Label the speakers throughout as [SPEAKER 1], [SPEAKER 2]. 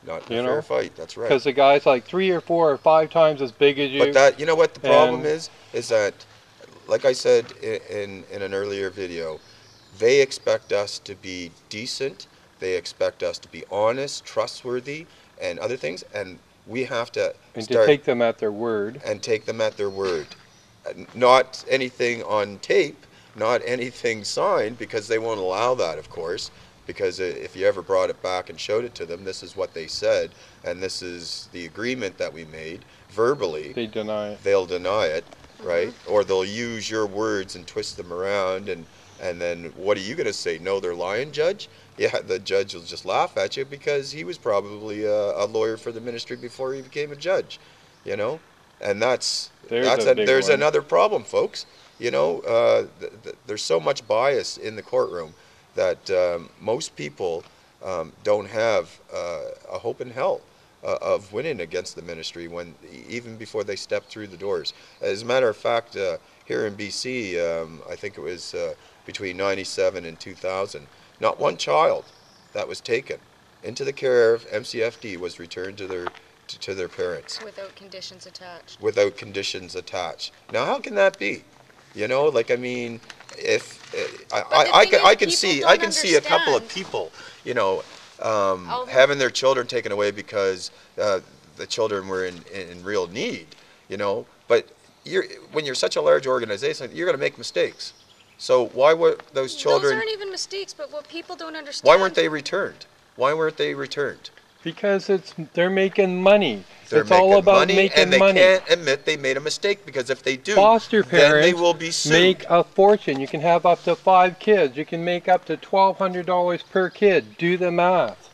[SPEAKER 1] Not in a fair fight. That's right.
[SPEAKER 2] Because the guy's like 3 or 4 or 5 times as big as you.
[SPEAKER 1] But that, you know what the problem is that, like I said in an earlier video, they expect us to be decent, they expect us to be honest, trustworthy, and other things, and we have to
[SPEAKER 2] to take them at their word.
[SPEAKER 1] And take them at their word. Not anything on tape, not anything signed, because they won't allow that, of course. Because if you ever brought it back and showed it to them, this is what they said, and this is the agreement that we made verbally.
[SPEAKER 2] They deny it.
[SPEAKER 1] They'll deny it, right? Or they'll use your words and twist them around, and then what are you going to say? No, they're lying, Judge? Yeah, the judge will just laugh at you because he was probably a lawyer for the ministry before he became a judge, you know? And there's another problem, folks. You know, there's so much bias in the courtroom that most people don't have a hope in hell of winning against the ministry even before they step through the doors. As a matter of fact, here in BC, I think it was between 97 and 2000, not one child that was taken into the care of MCFD was returned to their parents.
[SPEAKER 3] Without conditions attached.
[SPEAKER 1] Without conditions attached. Now, how can that be? You know, like, I mean, if I can see a couple of people, you know, having their children taken away because the children were in real need, you know. But when you're such a large organization, you're going to make mistakes. So why were those children?
[SPEAKER 3] Those aren't even mistakes, but what people don't understand.
[SPEAKER 1] Why weren't they returned? Why weren't they returned?
[SPEAKER 2] Because they're making money. It's all about making money.
[SPEAKER 1] And they can't admit they made a mistake, because if they do,
[SPEAKER 2] foster parents
[SPEAKER 1] then they will be sued.
[SPEAKER 2] Make a fortune. You can have up to 5 kids. You can make up to $1,200 per kid. Do the math.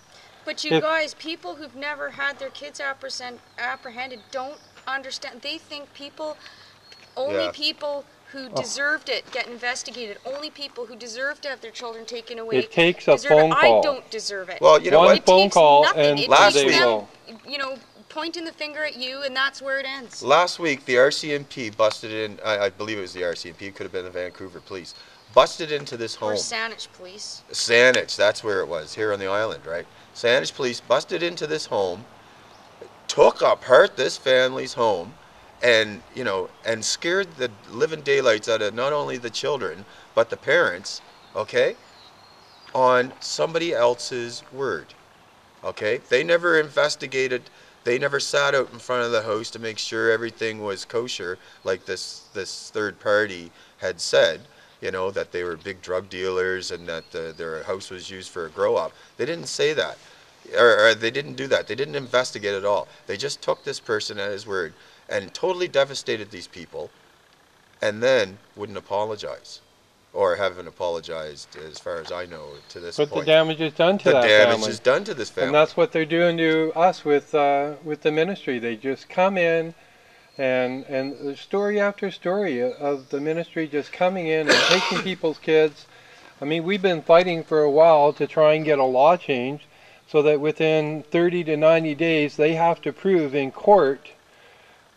[SPEAKER 3] But you guys, people who've never had their kids apprehended don't understand. They think only people who deserved it get investigated. Only people who deserve to have their children taken away.
[SPEAKER 2] It takes a phone call.
[SPEAKER 3] I don't deserve it.
[SPEAKER 1] Well, you know
[SPEAKER 2] One phone call and
[SPEAKER 1] last week,
[SPEAKER 3] you know, pointing the finger at you, and that's where it ends.
[SPEAKER 1] Last week, the RCMP busted in. I believe it was the RCMP. It could have been the Vancouver Police. Busted into this home.
[SPEAKER 3] Or Saanich Police.
[SPEAKER 1] Saanich, that's where it was, here on the island, right? Saanich Police busted into this home, took apart this family's home, and, you know, and scared the living daylights out of not only the children, but the parents, okay, on somebody else's word, okay? They never investigated, they never sat out in front of the house to make sure everything was kosher, like this third party had said, you know, that they were big drug dealers and that their house was used for a grow-up. They didn't say that, or they didn't do that. They didn't investigate at all. They just took this person at his word and totally devastated these people, and then wouldn't apologize, or haven't apologized, as far as I know, to this point.
[SPEAKER 2] But the damage is done to that family.
[SPEAKER 1] The damage is done to this family.
[SPEAKER 2] And that's what they're doing to us with the ministry. They just come in, and story after story of the ministry just coming in and taking people's kids. I mean, we've been fighting for a while to try and get a law change so that within 30 to 90 days they have to prove in court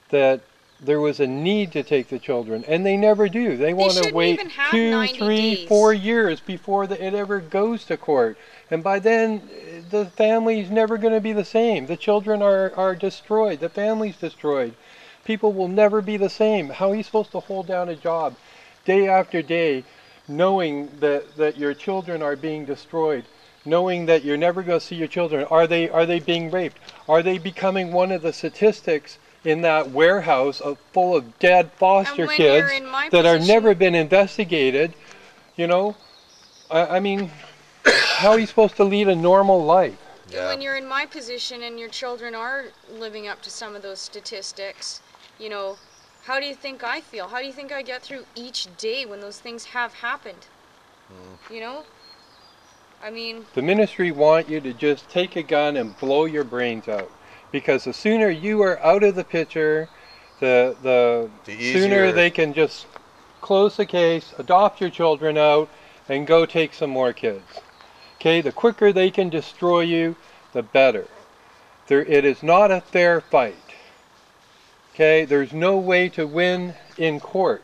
[SPEAKER 2] that there was a need to take the children, and they never do. They want to wait 2, 3, 4 years before it ever goes to court. And by then, the family's never going to be the same. The children are destroyed. The family's destroyed. People will never be the same. How are you supposed to hold down a job day after day knowing that your children are being destroyed, knowing that you're never going to see your children? Are they being raped? Are they becoming one of the statistics in that warehouse full of dead foster kids that are never been investigated? You know, I mean, how are you supposed to lead a normal life?
[SPEAKER 3] Yeah. When you're in my position and your children are living up to some of those statistics, you know, how do you think I feel? How do you think I get through each day when those things have happened? You know? I mean,
[SPEAKER 2] the ministry want you to just take a gun and blow your brains out. Because the sooner you are out of the picture, the sooner they can just close the case, adopt your children out, and go take some more kids. Okay, the quicker they can destroy you, the better. It is not a fair fight. Okay, there's no way to win in court,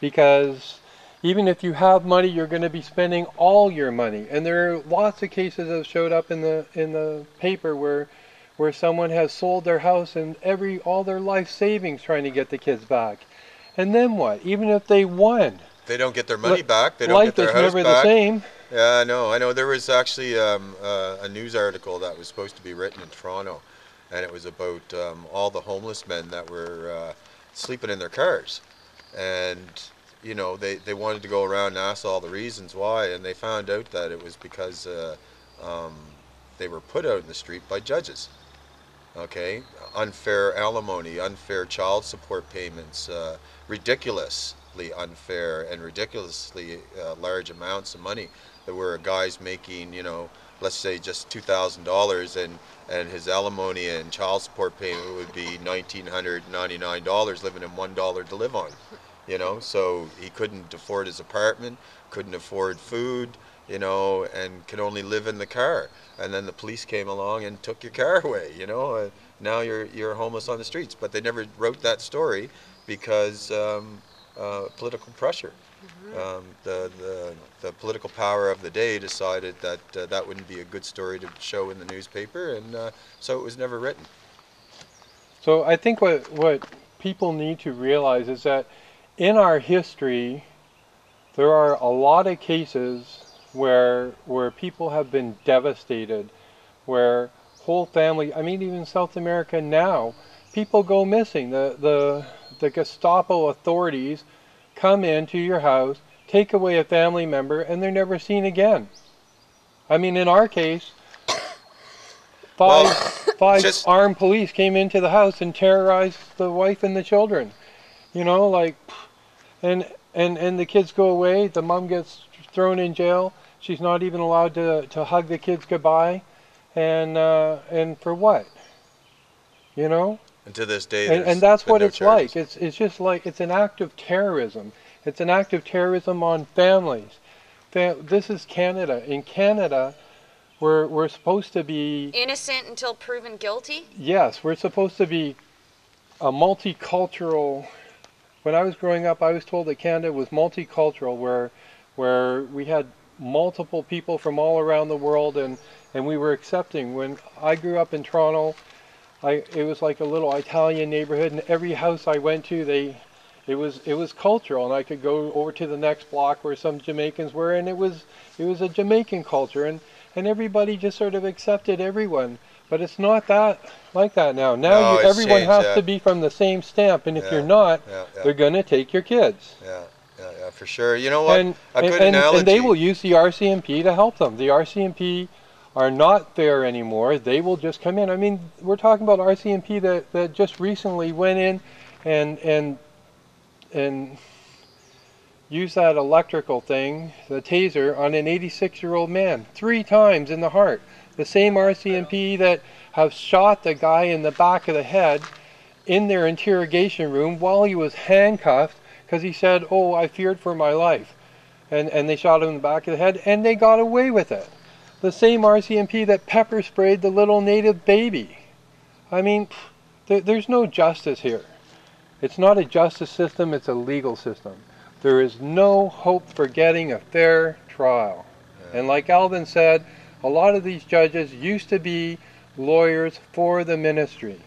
[SPEAKER 2] because even if you have money, you're going to be spending all your money. And there are lots of cases that have showed up in the paper where where someone has sold their house and all their life savings trying to get the kids back. And then what? Even if they won,
[SPEAKER 1] They don't get their money back. They don't get
[SPEAKER 2] life
[SPEAKER 1] their
[SPEAKER 2] is
[SPEAKER 1] house
[SPEAKER 2] never the
[SPEAKER 1] back.
[SPEAKER 2] same.
[SPEAKER 1] Yeah, I know. I know. There was actually a news article that was supposed to be written in Toronto, and it was about all the homeless men that were sleeping in their cars, and they wanted to go around and ask all the reasons why, and they found out that it was because um, they were put out in the street by judges. Okay, unfair alimony, unfair child support payments, ridiculously unfair and ridiculously large amounts of money. There were guys making, let's say just $2,000, and his alimony and child support payment would be $1,999, living in $1 to live on. So he couldn't afford his apartment, couldn't afford food, and could only live in the car. And then the police came along and took your car away. Now you're homeless on the streets. But they never wrote that story because political pressure. The political power of the day decided that that wouldn't be a good story to show in the newspaper, and so it was never written.
[SPEAKER 2] So I think what people need to realize is that in our history, there are a lot of cases where people have been devastated, where whole family, I mean even South America now, people go missing. The Gestapo authorities come into your house, take away a family member, and they're never seen again. I mean, in our case, five armed police came into the house and terrorized the wife and the children. And the kids go away, the mom gets thrown in jail, she's not even allowed to hug the kids goodbye, and for what?
[SPEAKER 1] And to this day,
[SPEAKER 2] and that's what it's
[SPEAKER 1] charges.
[SPEAKER 2] like. It's just like, it's an act of terrorism. It's an act of terrorism on families. This is Canada. In Canada, we're supposed to be
[SPEAKER 3] innocent until proven guilty.
[SPEAKER 2] Yes, we're supposed to be a multicultural. When I was growing up, I was told that Canada was multicultural, where we had multiple people from all around the world, and we were accepting. When I grew up in Toronto, it was like a little Italian neighborhood, and every house I went to, it was cultural, and I could go over to the next block where some Jamaicans were, and it was a Jamaican culture, and everybody just sort of accepted everyone. But it's not like that now. Now everyone has to be from the same stamp, and if you're not, they're going to take your kids.
[SPEAKER 1] Yeah, for sure. You know what? A good
[SPEAKER 2] analogy. And they will use the RCMP to help them. The RCMP are not there anymore. They will just come in. I mean, we're talking about RCMP that just recently went in and used that electrical thing, the taser, on an 86-year-old man 3 times in the heart. The same RCMP that have shot the guy in the back of the head in their interrogation room while he was handcuffed because he said, "Oh, I feared for my life." And they shot him in the back of the head, and they got away with it. The same RCMP that pepper sprayed the little native baby. I mean, there's no justice here. It's not a justice system, it's a legal system. There is no hope for getting a fair trial. And like Alvin said, a lot of these judges used to be lawyers for the ministry.